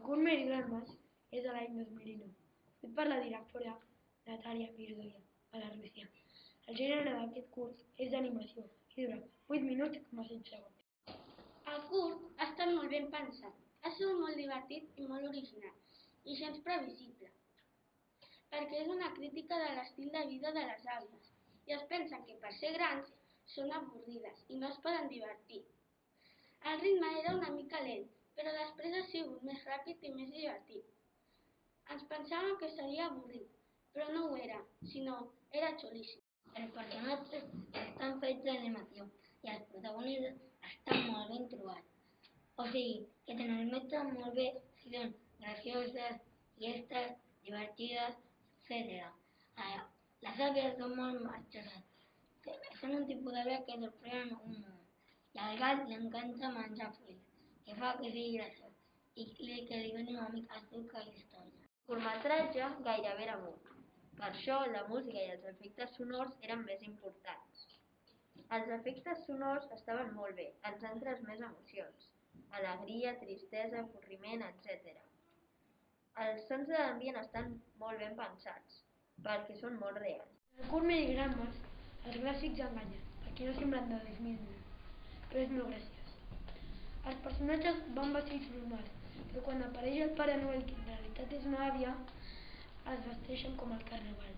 curt Melodrames és de l'any 2009, fet per la directora Natàlia Mirzoia, Belarússia. El gènere d'aquest curt és d'animació i dura 8 minuts com a 16 segons. El curt ha estat molt ben pensat, ha sigut molt divertit i molt original, i gens previsible, perquè és una crítica de l'estil de vida de les àvies, i es pensen que per ser grans són avorrides i no es poden divertir. El ritme era una mica lent, però després ha sigut més ràpid i més divertit. Ens pensàvem que seria avorrit, però no ho era, sinó era xulíssim. Els personatges estan fets d'animació i els protagonistes estan molt ben trobats. O sigui, que transmeten molt bé si són gracioses, llestes, divertides, etc. Les àvies són molt marxoses. Són un tipus d'àvia que sorprenen un munt. I al gat li encanta menjar fulls, que fa que sigui graciós i que li doni una mica de suc a la història. El curtmetratge gairebé era mut. Per això la música i els efectes sonors eren més importants. Els efectes sonors estaven molt bé, ens han transmès emocions, alegria, tristesa, avorriment, etc. Els sons de l'ambient estan molt ben pensats, perquè són molt reals. En el curt Melodrames, els gràfics enganyen, perquè no semblen de 2009, però és molt graciós. Els personatges van vestits normals, però quan apareix el Pare Noel, que en realitat és una àvia, es vesteixen com al carnaval.